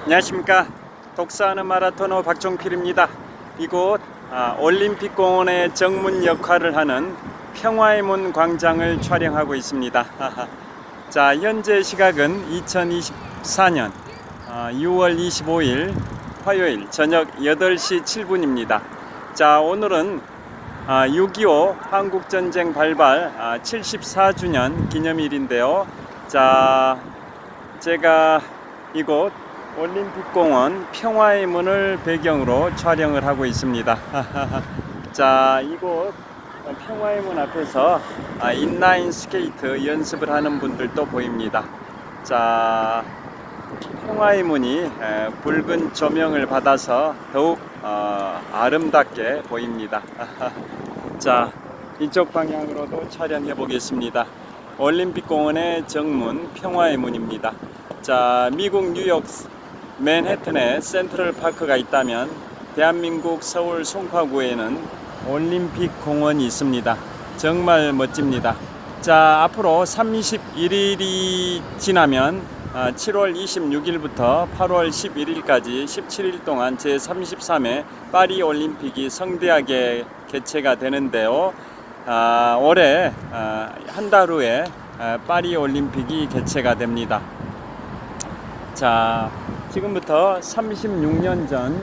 안녕하십니까. 독서하는 마라토너 박종필입니다. 이곳 올림픽공원의 정문 역할을 하는 평화의 문 광장을 촬영하고 있습니다. 자, 현재 시각은 2024년 6월 25일 화요일 저녁 8시 7분입니다. 자, 오늘은 6.25 한국전쟁 발발 74주년 기념일인데요. 자, 제가 이곳 올림픽공원 평화의 문을 배경으로 촬영을 하고 있습니다. 자, 이곳 평화의 문 앞에서 인라인 스케이트 연습을 하는 분들도 보입니다. 자, 평화의 문이 붉은 조명을 받아서 더욱 아름답게 보입니다. 자, 이쪽 방향으로도 촬영해 보겠습니다. 올림픽공원의 정문 평화의 문입니다. 자, 미국 뉴욕 맨해튼에 센트럴 파크가 있다면 대한민국 서울 송파구에는 올림픽 공원이 있습니다. 정말 멋집니다. 자, 앞으로 31일이 지나면 7월 26일부터 8월 11일까지 17일 동안 제33회 파리 올림픽이 성대하게 개최가 되는데요. 올해 한 달 후에 파리 올림픽이 개최가 됩니다. 자, 지금부터 36년 전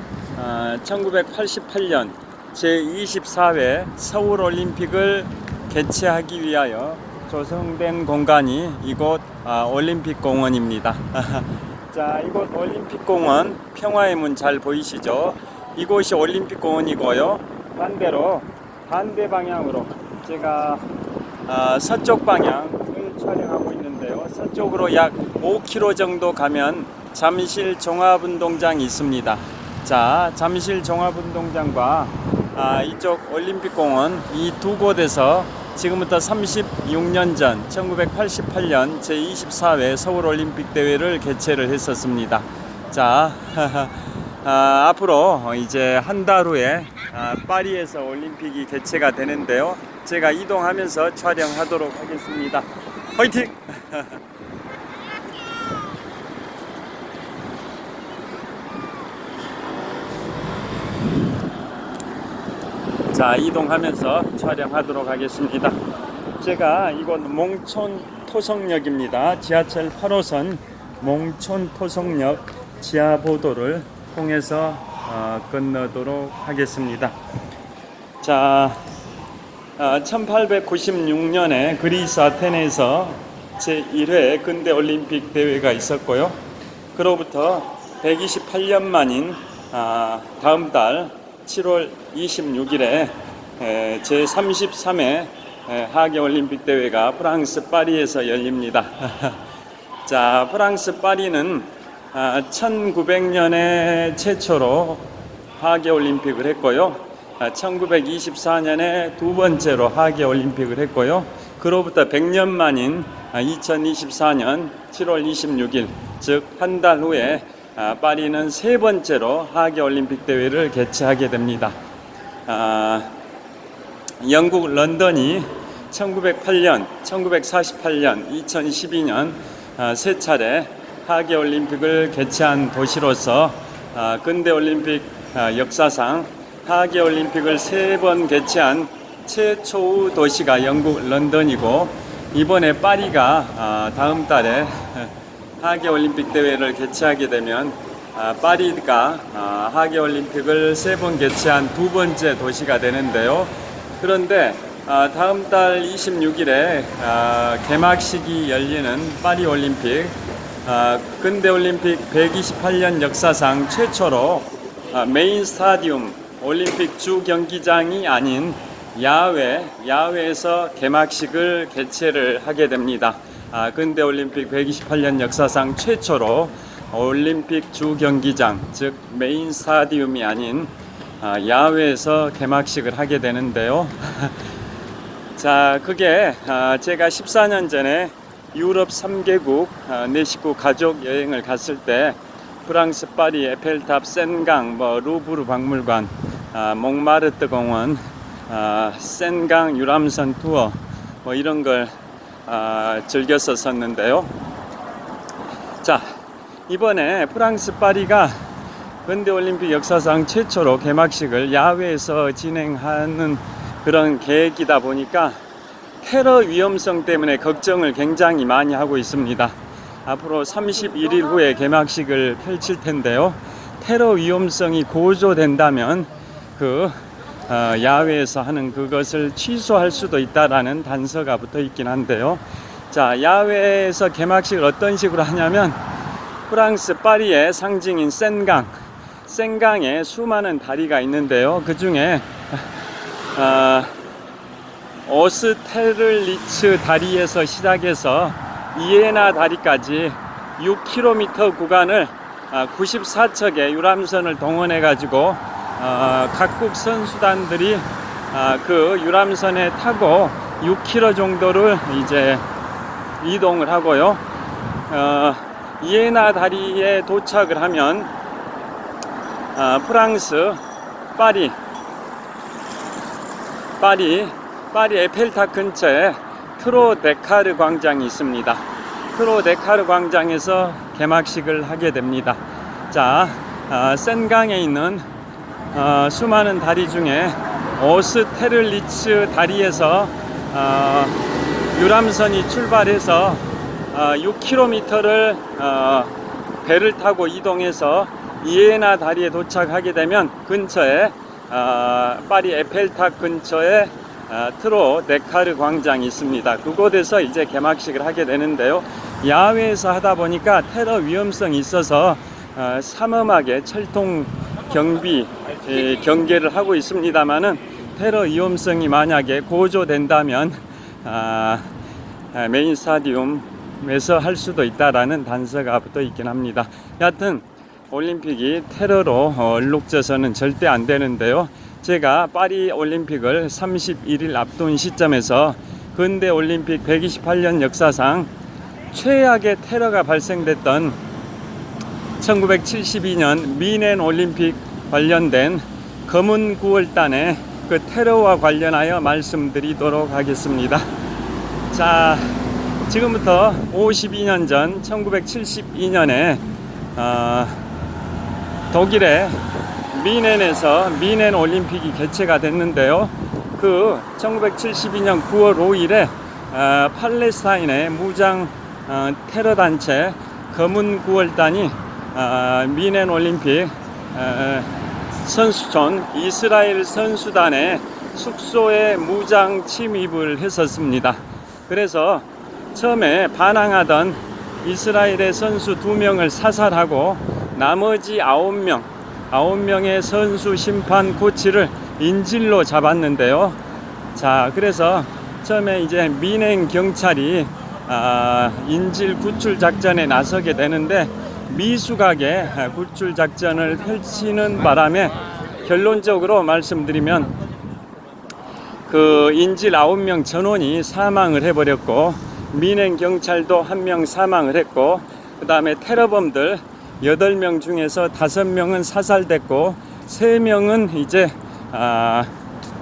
1988년 제24회 서울올림픽을 개최하기 위하여 조성된 공간이 이곳 올림픽공원입니다. 자, 이곳 올림픽공원 평화의 문 잘 보이시죠? 이곳이 올림픽공원이고요. 반대로 반대 방향으로 제가 서쪽 방향을 촬영하고 있는데요. 서쪽으로 약 5km 정도 가면 잠실 종합운동장이 있습니다. 자, 잠실 종합운동장과 이쪽 올림픽공원 이 두 곳에서 지금부터 36년 전 1988년 제24회 서울올림픽 대회를 개최를 했었습니다. 자, 앞으로 이제 한 달 후에 파리에서 올림픽이 개최가 되는데요. 제가 이동하면서 촬영하도록 하겠습니다. 화이팅! 자, 이동하면서 촬영하도록 하겠습니다. 제가 이곳 몽촌 토성역입니다. 지하철 8호선 몽촌 토성역 지하보도를 통해서 건너도록 하겠습니다. 자, 1896년에 그리스 아테네에서 제1회 근대올림픽 대회가 있었고요. 그로부터 128년 만인 다음 달 7월 26일에 제33회 하계올림픽 대회가 프랑스 파리에서 열립니다. 자, 프랑스 파리는 1900년에 최초로 하계올림픽을 했고요. 1924년에 두 번째로 하계올림픽을 했고요. 그로부터 100년 만인 2024년 7월 26일, 즉 한 달 후에 파리는 세 번째로 하계올림픽 대회를 개최하게 됩니다. 영국 런던이 1908년, 1948년, 2012년 세 차례 하계올림픽을 개최한 도시로서 근대올림픽 역사상 하계올림픽을 세 번 개최한 최초의 도시가 영국 런던이고, 이번에 파리가 다음 달에 하계올림픽 대회를 개최하게 되면 파리가 하계올림픽을 세 번 개최한 두 번째 도시가 되는데요. 그런데 다음 달 26일에 개막식이 열리는 파리올림픽, 근대올림픽 128년 역사상 최초로 메인 스타디움 올림픽 주 경기장이 아닌 야외에서 개막식을 개최를 하게 됩니다. 근대올림픽 128년 역사상 최초로 올림픽 주 경기장, 즉 메인 스타디움이 아닌 야외에서 개막식을 하게 되는데요. 자, 그게 제가 14년 전에 유럽 3개국 내 식구 가족 여행을 갔을 때 프랑스 파리 에펠탑, 센강, 루브르 박물관, 몽마르트 공원, 센강 유람선 투어 이런 걸 즐겼었는데요. 자, 이번에 프랑스 파리가 근대올림픽 역사상 최초로 개막식을 야외에서 진행하는 그런 계획이다 보니까 테러 위험성 때문에 걱정을 굉장히 많이 하고 있습니다. 앞으로 31일 후에 개막식을 펼칠 텐데요. 테러 위험성이 고조된다면 야외에서 하는 그것을 취소할 수도 있다라는 단서가 붙어 있긴 한데요. 자, 야외에서 개막식을 어떤 식으로 하냐면 프랑스 파리의 상징인 센강에 수많은 다리가 있는데요. 그 중에 오스테를리츠 다리에서 시작해서 이에나 다리까지 6km 구간을 94척의 유람선을 동원해 가지고 각국 선수단들이 그 유람선에 타고 6km 정도를 이제 이동을 하고요. 이에나 다리에 도착을 하면 프랑스 파리 에펠탑 근처에 트로데카르 광장이 있습니다. 트로데카르 광장에서 개막식을 하게 됩니다. 자, 센강에 있는 수많은 다리 중에 오스테를리츠 다리에서 유람선이 출발해서 6km를 배를 타고 이동해서 이에나 다리에 도착하게 되면 근처에 파리 에펠탑 근처에 트로데카르 광장이 있습니다. 그곳에서 이제 개막식을 하게 되는데요. 야외에서 하다 보니까 테러 위험성이 있어서 삼엄하게 철통 경계를 하고 있습니다만은 테러 위험성이 만약에 고조된다면 메인 스타디움에서 할 수도 있다라는 단서가 붙어 있긴 합니다. 여하튼 올림픽이 테러로 얼룩져서는 절대 안 되는데요. 제가 파리 올림픽을 31일 앞둔 시점에서 근대 올림픽 128년 역사상 최악의 테러가 발생됐던 1972년 미넨 올림픽 관련된 검은 9월단의 그 테러와 관련하여 말씀드리도록 하겠습니다. 자, 지금부터 52년 전 1972년에 독일의 미넨에서 미넨 올림픽이 개최가 됐는데요. 그 1972년 9월 5일에 팔레스타인의 무장 테러 단체 검은 9월단이 미넨 올림픽 선수촌 이스라엘 선수단의 숙소에 무장 침입을 했었습니다. 그래서 처음에 반항하던 이스라엘의 선수 2명을 사살하고 나머지 9명의 선수, 심판, 코치를 인질로 잡았는데요. 자, 그래서 처음에 이제 미넨 경찰이 인질 구출 작전에 나서게 되는데 미숙하게 구출 작전을 펼치는 바람에 결론적으로 말씀드리면 그 인질 9명 전원이 사망을 해버렸고 미넨 경찰도 1명 사망을 했고 그 다음에 테러범들 8명 중에서 5명은 사살됐고 3명은 이제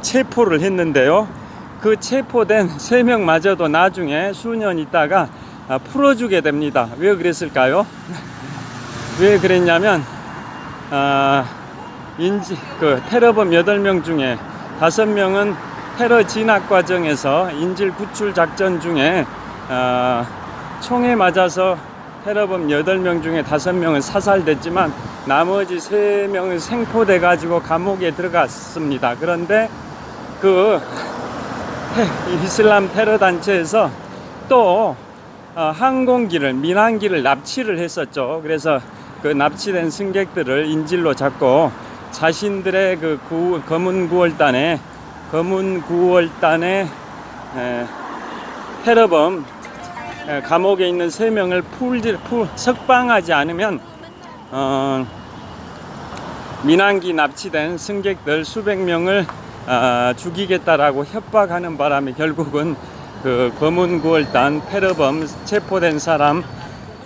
체포를 했는데요. 그 체포된 3명마저도 나중에 수년 있다가 풀어주게 됩니다. 왜 그랬을까요? 왜 그랬냐면 테러범 8명 중에 5명은 테러 진압 과정에서 인질 구출 작전 중에 총에 맞아서 테러범 8명 중에 5명은 사살됐지만 나머지 3명은 생포돼 가지고 감옥에 들어갔습니다. 그런데 그 이슬람 테러 단체에서 또 항공기를 민항기를 납치를 했었죠. 그래서 그 납치된 승객들을 인질로 잡고 자신들의 그 검은 9월단의 테러범 감옥에 있는 3명을 석방하지 않으면 민항기 납치된 승객들 수백 명을 죽이겠다라고 협박하는 바람에 결국은 그 검은 9월단 테러범 체포된 사람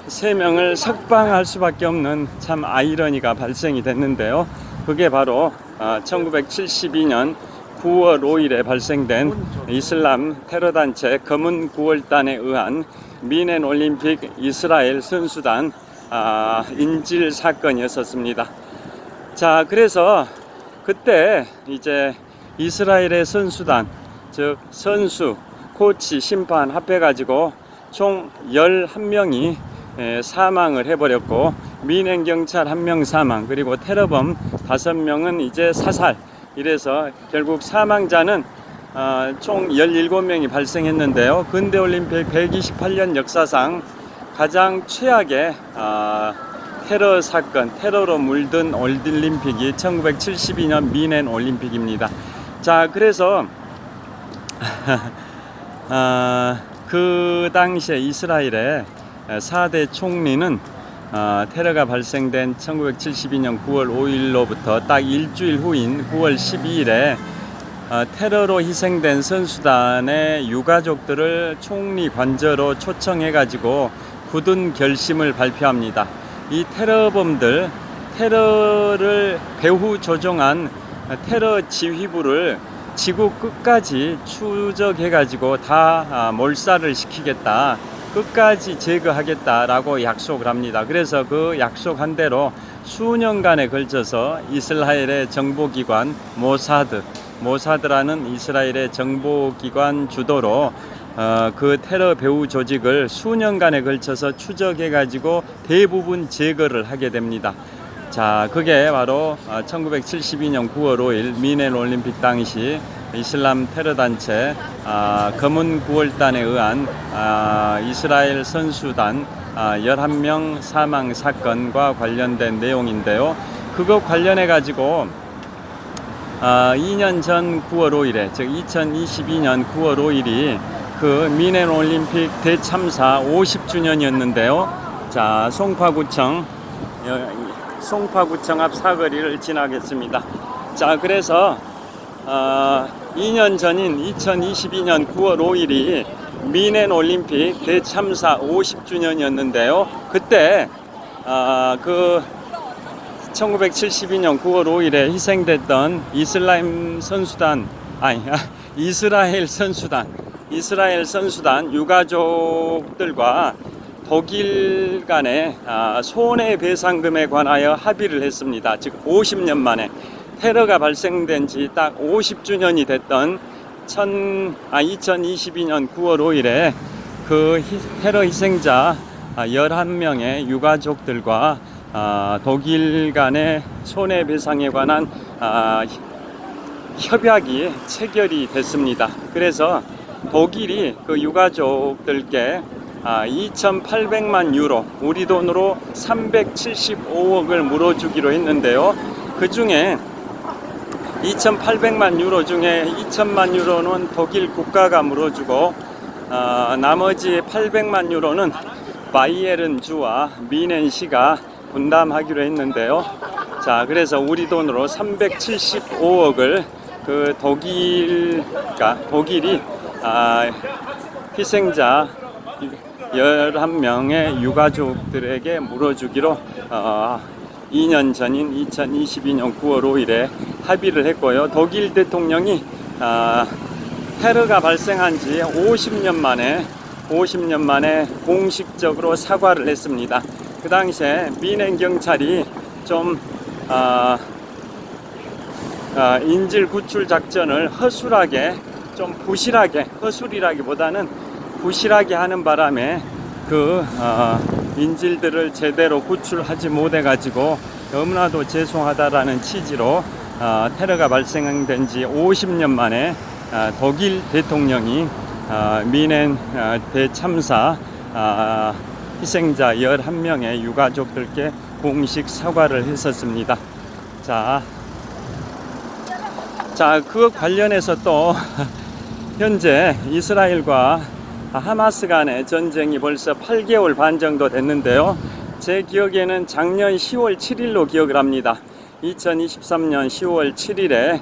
3명을 석방할 수밖에 없는 참 아이러니가 발생이 됐는데요. 그게 바로 1972년 9월 5일에 발생된 이슬람 테러단체 검은 9월단에 의한 미넨 올림픽 이스라엘 선수단 인질 사건이었었습니다. 자, 그래서 그때 이제 이스라엘의 선수단, 즉 선수, 코치, 심판 합해가지고 총 11명이 사망을 해버렸고, 민행경찰 1명 사망, 그리고 테러범 5명은 이제 사살. 이래서 결국 사망자는 총 17명이 발생했는데요. 근대올림픽 128년 역사상 가장 최악의 테러 사건, 테러로 물든 올림픽이 1972년 미넨 올림픽입니다. 자, 그래서 그 당시에 이스라엘의 4대 총리는 테러가 발생된 1972년 9월 5일로부터 딱 일주일 후인 9월 12일에 테러로 희생된 선수단의 유가족들을 총리 관저로 초청해가지고 굳은 결심을 발표합니다. 이 테러범들, 테러를 배후 조종한 테러 지휘부를 지구 끝까지 추적해가지고 다 몰살을 시키겠다, 끝까지 제거하겠다라고 약속을 합니다. 그래서 그 약속한 대로 수년간에 걸쳐서 이스라엘의 정보기관 모사드라는 이스라엘의 정보기관 주도로 그 테러 배후 조직을 수년간에 걸쳐서 추적해가지고 대부분 제거를 하게 됩니다. 자, 그게 바로 1972년 9월 5일 미넨 올림픽 당시 이슬람 테러단체 검은 9월단에 의한 이스라엘 선수단 11명 사망 사건과 관련된 내용인데요. 그거 관련해 가지고 2년 전 9월 5일에, 즉 2022년 9월 5일이 그 미넨 올림픽 대참사 50주년이었는데요. 자, 송파구청 앞 사거리를 지나겠습니다. 자, 그래서 2년 전인 2022년 9월 5일이 미넨 올림픽 대참사 50주년이었는데요. 그때 그 1972년 9월 5일에 희생됐던 이스라엘 선수단 유가족들과 독일 간의 손해배상금에 관하여 합의를 했습니다. 즉 50년 만에 테러가 발생된 지 딱 50주년이 됐던 2022년 9월 5일에 그 테러 희생자 11명의 유가족들과 독일 간의 손해배상에 관한 협약이 체결이 됐습니다. 그래서 독일이 그 유가족들께 2,800만 유로, 우리 돈으로 375억을 물어주기로 했는데요. 그 중에 2,800만 유로 중에 2,000만 유로는 독일 국가가 물어주고 나머지 800만 유로는 바이에른 주와 미넨 시가 분담하기로 했는데요. 자, 그래서 우리 돈으로 375억을 그 독일이 희생자 11명의 유가족들에게 물어주기로 2년 전인 2022년 9월 5일에 합의를 했고요. 독일 대통령이 테러가 발생한 지 50년 만에 공식적으로 사과를 했습니다. 그 당시에 미넨 경찰이 좀 인질 구출 작전을 허술하게, 좀 부실하게, 허술이라기보다는 부실하게 하는 바람에 그 인질들을 제대로 구출하지 못해 가지고 너무나도 죄송하다라는 취지로 테러가 발생된 지 50년 만에 독일 대통령이 미넨 대참사 희생자 11명의 유가족들께 공식 사과를 했었습니다. 자, 그 관련해서 또 현재 이스라엘과 하마스 간의 전쟁이 벌써 8개월 반 정도 됐는데요. 제 기억에는 작년 10월 7일로 기억을 합니다. 2023년 10월 7일에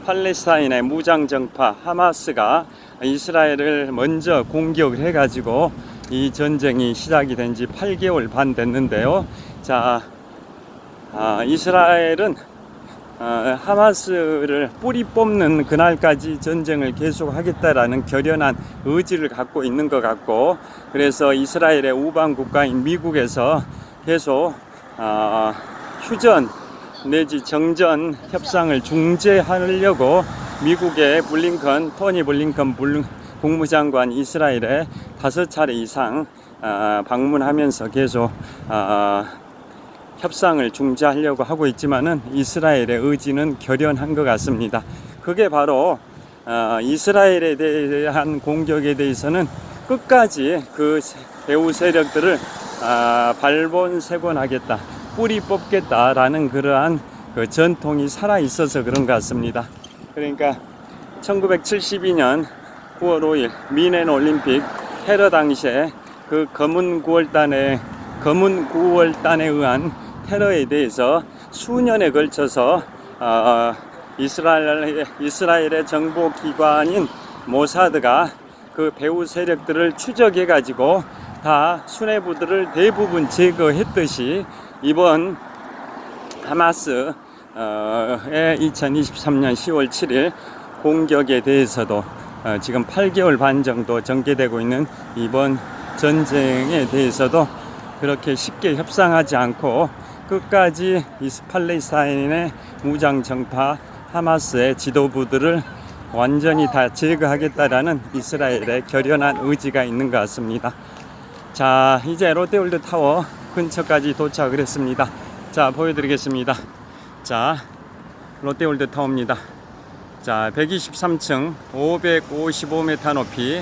팔레스타인의 무장정파 하마스가 이스라엘을 먼저 공격을 해가지고 이 전쟁이 시작이 된 지 8개월 반 됐는데요. 자, 이스라엘은 하마스를 뿌리 뽑는 그날까지 전쟁을 계속하겠다라는 결연한 의지를 갖고 있는 것 같고, 그래서 이스라엘의 우방 국가인 미국에서 계속 휴전 내지 정전 협상을 중재하려고 미국의 토니 블링컨 국무장관 이스라엘에 5차례 이상 방문하면서 계속 협상을 중재하려고 하고 있지만은 이스라엘의 의지는 결연한 것 같습니다. 그게 바로 이스라엘에 대한 공격에 대해서는 끝까지 그 배후 세력들을 발본색원하겠다, 뿌리 뽑겠다라는 그러한 그 전통이 살아 있어서 그런 것 같습니다. 그러니까 1972년 9월 5일 미넨 올림픽 테러 당시에 그 검은 9월단에 의한 테러에 대해서 수년에 걸쳐서 이스라엘의 정보기관인 모사드가 그 배후 세력들을 추적해 가지고 다 수뇌부들을 대부분 제거했듯이 이번 하마스의 2023년 10월 7일 공격에 대해서도 지금 8개월 반 정도 전개되고 있는 이번 전쟁에 대해서도 그렇게 쉽게 협상하지 않고 끝까지 팔레스타인의 무장정파 하마스의 지도부들을 완전히 다 제거하겠다라는 이스라엘의 결연한 의지가 있는 것 같습니다. 자, 이제 롯데월드 타워 근처까지 도착을 했습니다. 자, 보여드리겠습니다. 자, 롯데월드 타워입니다. 자, 123층 555m 높이,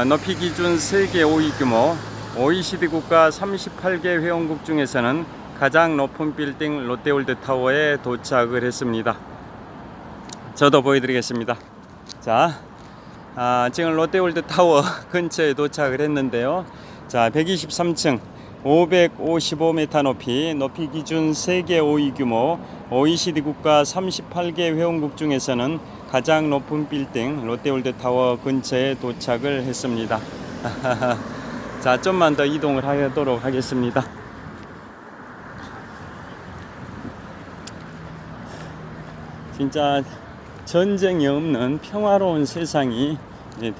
높이 기준 세계 5위 규모, OECD 국가 38개 회원국 중에서는 가장 높은 빌딩 롯데월드 타워에 도착을 했습니다. 저도 보여드리겠습니다. 자, 지금 롯데월드 타워 근처에 도착을 했는데요. 자, 123층 555m 높이, 높이 기준 세계 5위 규모, OECD 국가 38개 회원국 중에서는 가장 높은 빌딩 롯데월드 타워 근처에 도착을 했습니다. 자, 좀만 더 이동을 하도록 하겠습니다. 진짜 전쟁이 없는 평화로운 세상이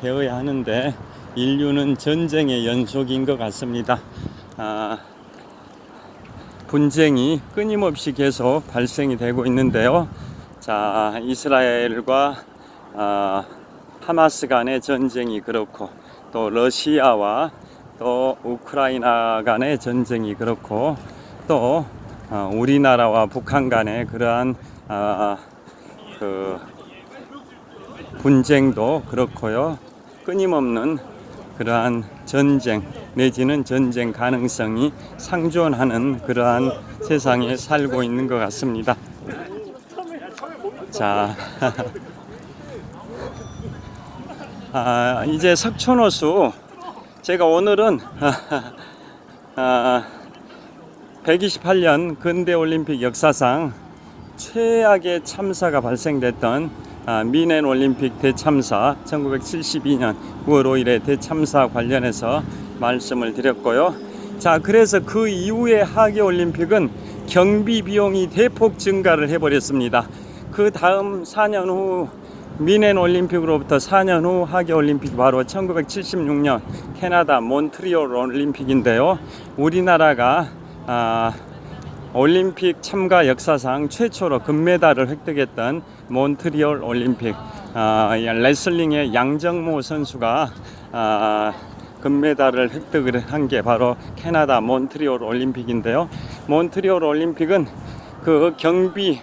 되어야 하는데 인류는 전쟁의 연속인 것 같습니다. 분쟁이 끊임없이 계속 발생이 되고 있는데요. 자, 이스라엘과 하마스 간의 전쟁이 그렇고, 또 러시아와 또 우크라이나 간의 전쟁이 그렇고, 또 우리나라와 북한 간의 그러한 그 분쟁도 그렇고요. 끊임없는 그러한 전쟁 내지는 전쟁 가능성이 상존하는 그러한 세상에 살고 있는 것 같습니다. 자, 이제 석촌호수, 제가 오늘은 128년 근대올림픽 역사상 최악의 참사가 발생됐던 미넨 올림픽 대참사 1972년 9월 5일의 대참사 관련해서 말씀을 드렸고요. 자, 그래서 그 이후에 하계올림픽은 경비 비용이 대폭 증가를 해버렸습니다. 그 다음 4년 후 미넨 올림픽으로부터 4년 후 하계올림픽이 바로 1976년 캐나다 몬트리올 올림픽인데요. 우리나라가 올림픽 참가 역사상 최초로 금메달을 획득했던 몬트리올 올림픽, 레슬링의 양정모 선수가 금메달을 획득을 한 게 바로 캐나다 몬트리올 올림픽인데요. 몬트리올 올림픽은 그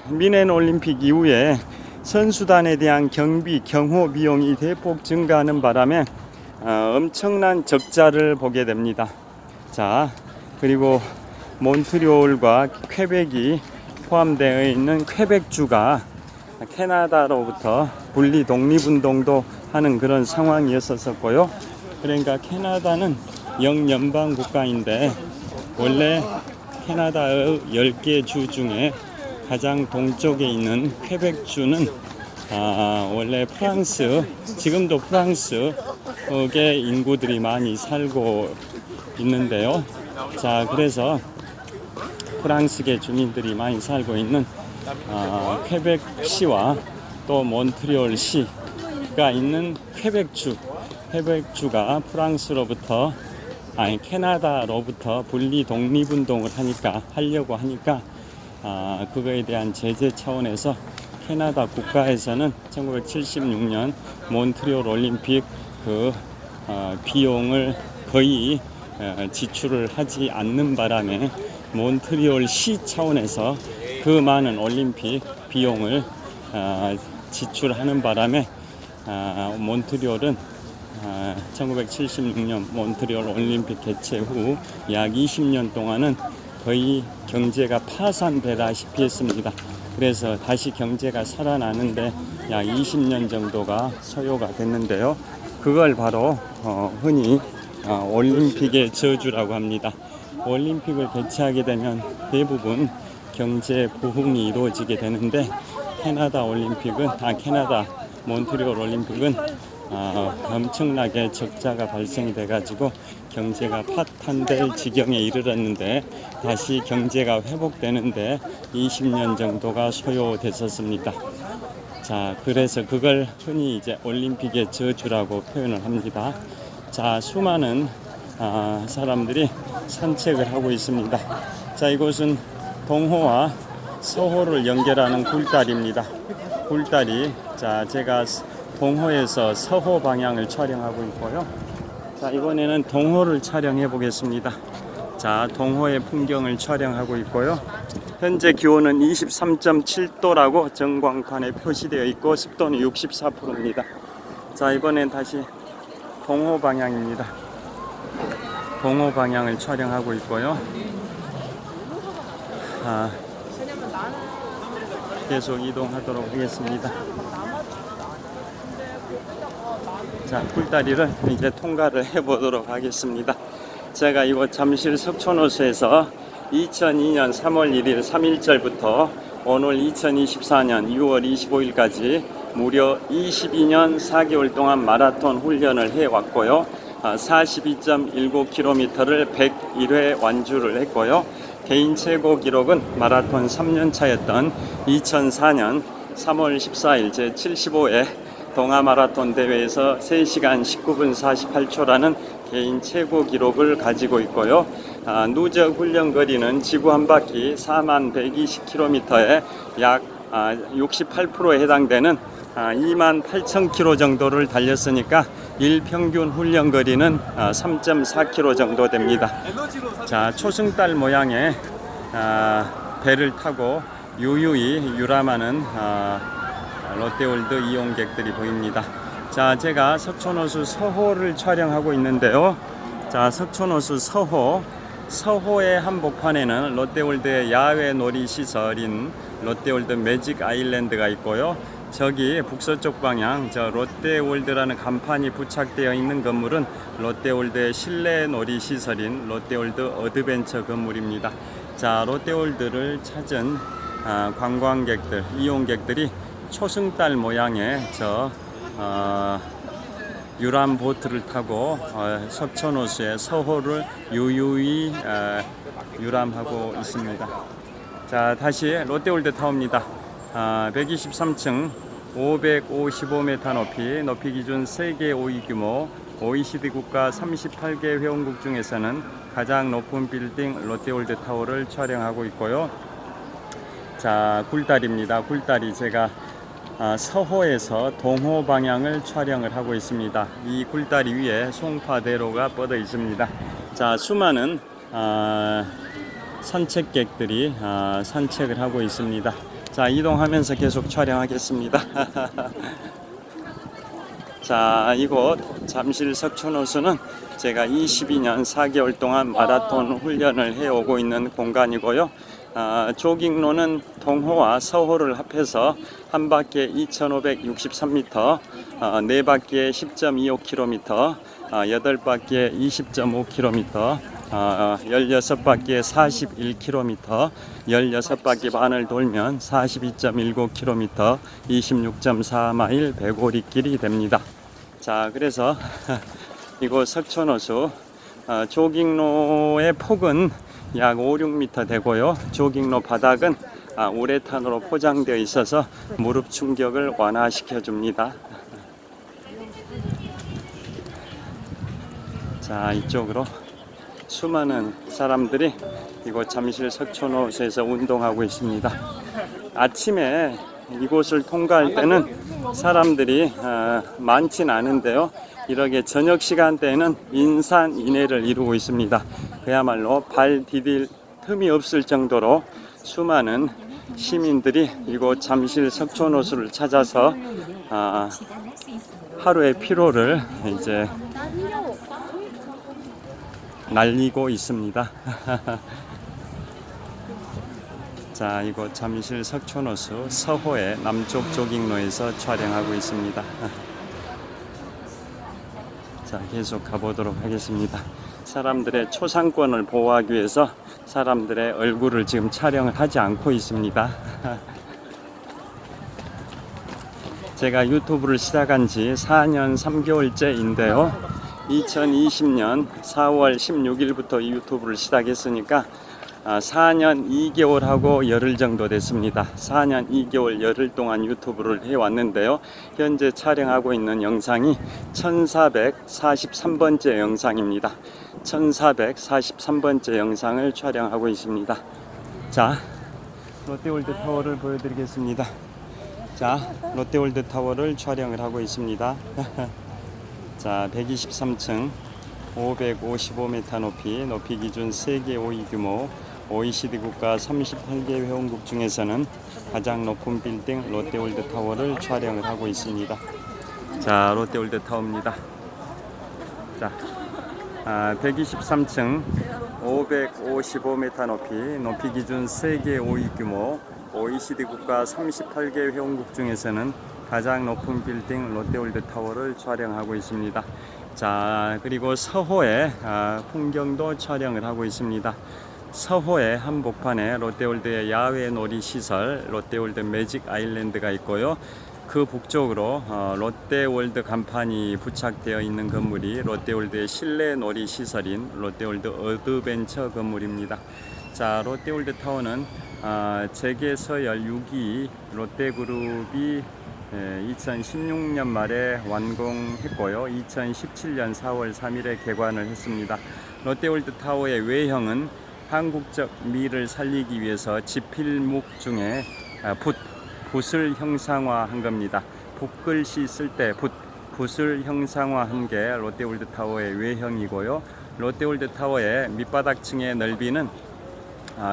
미넨 올림픽 이후에 선수단에 대한 경호 비용이 대폭 증가하는 바람에 엄청난 적자를 보게 됩니다. 자, 그리고 몬트리올과 퀘벡이 포함되어 있는 퀘벡주가 캐나다로부터 분리 독립운동도 하는 그런 상황이었었고요. 그러니까 캐나다는 영연방 국가인데 원래 캐나다의 10개 주 중에 가장 동쪽에 있는 퀘벡주는 원래 지금도 프랑스의 인구들이 많이 살고 있는데요. 자, 그래서 프랑스계 주민들이 많이 살고 있는 퀘벡시와 또 몬트리올시가 있는 퀘벡주가 프랑스로부터 캐나다로부터 분리 독립운동을 하려고 하니까 그거에 대한 제재 차원에서 캐나다 국가에서는 1976년 몬트리올 올림픽 비용을 거의 지출을 하지 않는 바람에 몬트리올 시 차원에서 그 많은 올림픽 비용을 지출하는 바람에 몬트리올은 1976년 몬트리올 올림픽 개최 후 약 20년 동안은 거의 경제가 파산되다시피 했습니다. 그래서 다시 경제가 살아나는데 약 20년 정도가 소요가 됐는데요. 그걸 바로 흔히 올림픽의 저주라고 합니다. 올림픽을 개최하게 되면 대부분 경제 부흥이 이루어지게 되는데 캐나다 몬트리올 올림픽은 엄청나게 적자가 발생이 돼가지고 경제가 파탄될 지경에 이르렀는데 다시 경제가 회복되는데 20년 정도가 소요됐었습니다. 자, 그래서 그걸 흔히 이제 올림픽의 저주라고 표현을 합니다. 자, 수많은 사람들이 산책을 하고 있습니다. 자, 이곳은 동호와 서호를 연결하는 굴다리입니다. 굴다리. 자, 제가 동호에서 서호 방향을 촬영하고 있고요. 자, 이번에는 동호를 촬영해 보겠습니다. 자, 동호의 풍경을 촬영하고 있고요. 현재 기온은 23.7도라고 전광판에 표시되어 있고 습도는 64%입니다. 자, 이번엔 다시 동호 방향입니다. 동호 방향을 촬영하고 있고요. 계속 이동하도록 하겠습니다. 자, 굴다리를 이제 통과를 해보도록 하겠습니다. 제가 이곳 잠실 석촌호수에서 2002년 3월 1일 3일절부터 오늘 2024년 6월 25일까지 무려 22년 4개월 동안 마라톤 훈련을 해왔고요. 42.19km를 101회 완주를 했고요. 개인 최고 기록은 마라톤 3년차였던 2004년 3월 14일 제75회 동아마라톤 대회에서 3시간 19분 48초라는 개인 최고 기록을 가지고 있고요. 누적 훈련 거리는 지구 한 바퀴 4120km에 약 68%에 해당되는 28,000km 정도를 달렸으니까 일평균 훈련 거리는 3.4km 정도 됩니다. 자, 초승달 모양의 배를 타고 유유히 유람하는 롯데월드 이용객들이 보입니다. 자, 제가 석촌호수 서호를 촬영하고 있는데요. 자, 석촌호수 서호의 한복판에는 롯데월드의 야외 놀이시설인 롯데월드 매직 아일랜드가 있고요. 저기 북서쪽 방향 롯데월드라는 간판이 부착되어 있는 건물은 롯데월드의 실내 놀이시설인 롯데월드 어드벤처 건물입니다. 자, 롯데월드를 찾은 관광객들, 이용객들이 초승달 모양의 유람 보트를 타고 석촌호수의 서호를 유유히 유람하고 있습니다. 자, 다시 롯데월드 타워입니다. 123층 555m 높이 기준 세계 5위 규모 OECD 국가 38개 회원국 중에서는 가장 높은 빌딩 롯데월드 타워를 촬영하고 있고요. 자, 굴다리입니다. 굴다리 제가 서호에서 동호 방향을 촬영을 하고 있습니다. 이 굴다리 위에 송파대로가 뻗어 있습니다. 자, 수많은 산책객들이 산책을 하고 있습니다. 자, 이동하면서 계속 촬영하겠습니다. 자, 이곳 잠실 석촌호수는 제가 22년 4개월 동안 마라톤 훈련을 해오고 있는 공간이고요. 조깅로는 동호와 서호를 합해서 한 바퀴에 2,563m, 네 바퀴에 10.25km, 8바퀴에 20.5km, 16바퀴에 41km, 16바퀴 반을 돌면 42.19km, 26.4마일 100오리길이 됩니다. 자, 그래서 이곳 석촌호수 조깅로의 폭은 약 5, 6m 되고요. 조깅로 바닥은 우레탄으로 포장되어 있어서 무릎 충격을 완화시켜 줍니다. 자, 이쪽으로 수많은 사람들이 이곳 잠실 석촌호수에서 운동하고 있습니다. 아침에 이곳을 통과할 때는 사람들이 많진 않은데요, 이렇게 저녁 시간대에는 인산인해를 이루고 있습니다. 그야말로 발 디딜 틈이 없을 정도로 수많은 시민들이 이곳 잠실 석촌호수를 찾아서 하루의 피로를 이제 날리고 있습니다. 자, 이곳 잠실 석촌호수 서호의 남쪽 조깅로에서 촬영하고 있습니다. 자, 계속 가보도록 하겠습니다. 사람들의 초상권을 보호하기 위해서 사람들의 얼굴을 지금 촬영을 하지 않고 있습니다. 제가 유튜브를 시작한 지 4년 3개월째인데요. 2020년 4월 16일부터 이 유튜브를 시작했으니까 4년 2개월하고 열흘 정도 됐습니다. 4년 2개월 열흘 동안 유튜브를 해왔는데요. 현재 촬영하고 있는 영상이 1443번째 영상입니다. 1443번째 영상을 촬영하고 있습니다. 자, 롯데월드타워를 보여드리겠습니다. 자, 롯데월드타워를 촬영을 하고 있습니다. 자, 123층 555m 높이 기준 세계 5위 규모 OECD 국가 38개 회원국 중에서는 가장 높은 빌딩 롯데월드타워를 촬영을 하고 있습니다. 자, 롯데월드타워입니다. 자, 123층 555m 높이 기준 세계 5위 규모 OECD 국가 38개 회원국 중에서는 가장 높은 빌딩 롯데월드타워를 촬영하고 있습니다. 자, 그리고 서호의 풍경도 촬영을 하고 있습니다. 서호의 한복판에 롯데월드의 야외 놀이 시설 롯데월드 매직 아일랜드가 있고요. 그 북쪽으로 롯데월드 간판이 부착되어 있는 건물이 롯데월드의 실내 놀이 시설인 롯데월드 어드벤처 건물입니다. 자, 롯데월드타워는 재개서열 6기 롯데그룹이 2016년 말에 완공했고요. 2017년 4월 3일에 개관을 했습니다. 롯데월드타워의 외형은 한국적 미를 살리기 위해서 지필목 중에 붓을 형상화한 겁니다. 붓글씨 쓸 때 붓을 형상화한 게 롯데월드타워의 외형이고요. 롯데월드타워의 밑바닥층의 넓이는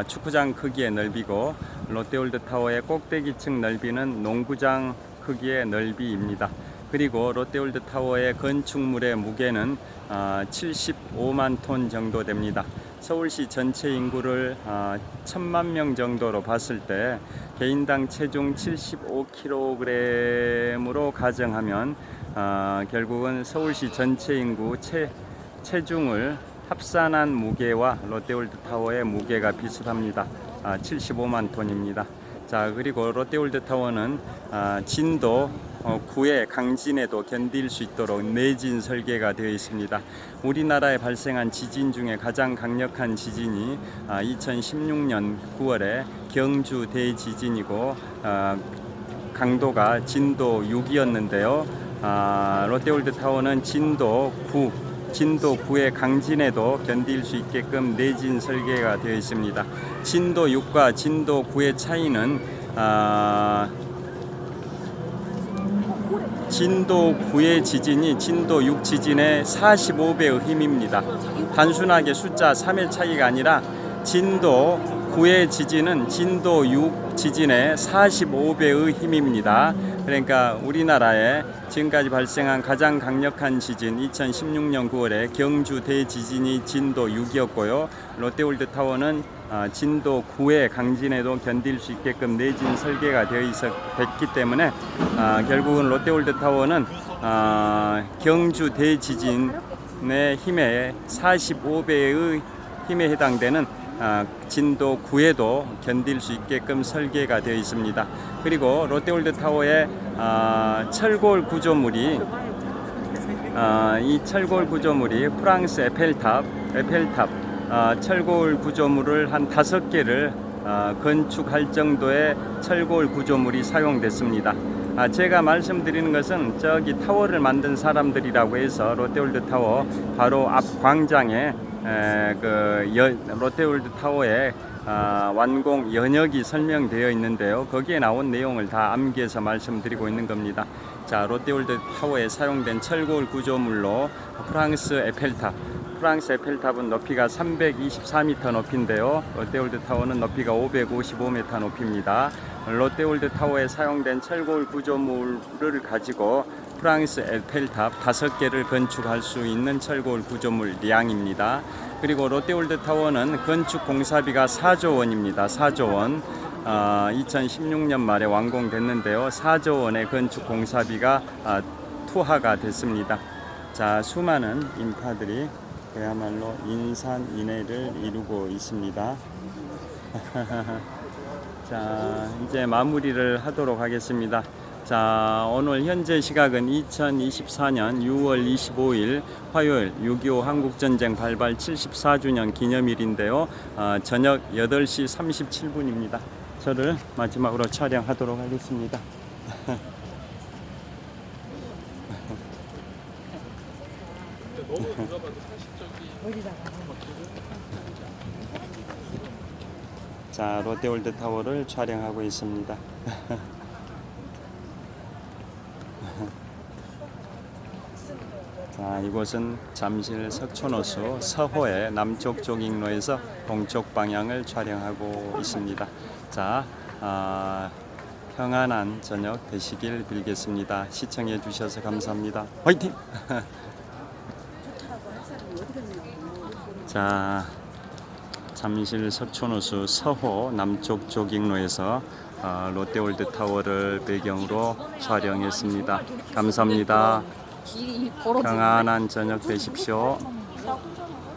축구장 크기의 넓이고 롯데월드타워의 꼭대기층 넓이는 농구장 크기의 넓이입니다. 그리고 롯데월드타워의 건축물의 무게는 75만 톤 정도 됩니다. 서울시 전체 인구를 1000만 명 정도로 봤을 때 개인당 체중 75kg으로 가정하면 결국은 서울시 전체 인구 체중을 합산한 무게와 롯데월드타워의 무게가 비슷합니다. 75만 톤입니다. 자, 그리고 롯데월드타워는 진도 9의 강진에도 견딜 수 있도록 내진 설계가 되어 있습니다. 우리나라에 발생한 지진 중에 가장 강력한 지진이 2016년 9월에 경주 대지진이고 강도가 진도 6이었는데요. 롯데월드타워는 진도 9의 강진에도 견딜 수 있게끔 내진 설계가 되어 있습니다. 진도 6과 진도 9의 차이는 진도 9의 지진이 진도 6 지진의 45배의 힘입니다. 단순하게 숫자 3의 차이가 아니라 진도 9의 지진은 진도 6 지진의 45배의 힘입니다. 그러니까 우리나라에 지금까지 발생한 가장 강력한 지진 2016년 9월에 경주 대지진이 진도 6이었고요. 롯데월드타워는 진도 9의 강진에도 견딜 수 있게끔 내진 설계가 되어 있기 때문에 결국은 롯데월드타워는 경주 대지진의 힘의 45배의 힘에 해당되는 진도 9에도 견딜 수 있게끔 설계가 되어 있습니다. 그리고 롯데월드타워의 철골 구조물이 이 철골 구조물이 프랑스 에펠탑 철골 구조물을 한 5개를 건축할 정도의 철골 구조물이 사용됐습니다. 제가 말씀드리는 것은 저기 타워를 만든 사람들이라고 해서 롯데월드 타워 바로 앞 광장에 롯데월드 타워의 완공 연역이 설명되어 있는데요. 거기에 나온 내용을 다 암기해서 말씀드리고 있는 겁니다. 자, 롯데월드 타워에 사용된 철골 구조물로 프랑스 에펠탑. 프랑스 에펠탑은 높이가 324m 높이인데요. 롯데월드 타워는 높이가 555m 높이입니다. 롯데월드 타워에 사용된 철골 구조물을 가지고 프랑스 에펠탑 5개를 건축할 수 있는 철골 구조물 량입니다. 그리고 롯데월드 타워는 건축 공사비가 4조 원입니다. 4조 원. 2016년 말에 완공됐는데요. 4조 원의 건축 공사비가 투하가 됐습니다. 자, 수많은 인파들이 그야말로 인산인해를 이루고 있습니다. 자, 이제 마무리를 하도록 하겠습니다. 자, 오늘 현재 시각은 2024년 6월 25일 화요일 6.25 한국전쟁 발발 74주년 기념일인데요. 저녁 8시 37분입니다. 저를 마지막으로 촬영하도록 하겠습니다. 자, 롯데월드 타워를 촬영하고 있습니다. 자, 이곳은 잠실 석촌호수 서호의 남쪽 조깅로에서 동쪽 방향을 촬영하고 있습니다. 자, 평안한 저녁 되시길 빌겠습니다. 시청해 주셔서 감사합니다. 화이팅! 자, 잠실 석촌호수 서호 남쪽 조깅로에서 롯데월드 타워를 배경으로 촬영했습니다. 감사합니다. 평안한 저녁 되십시오.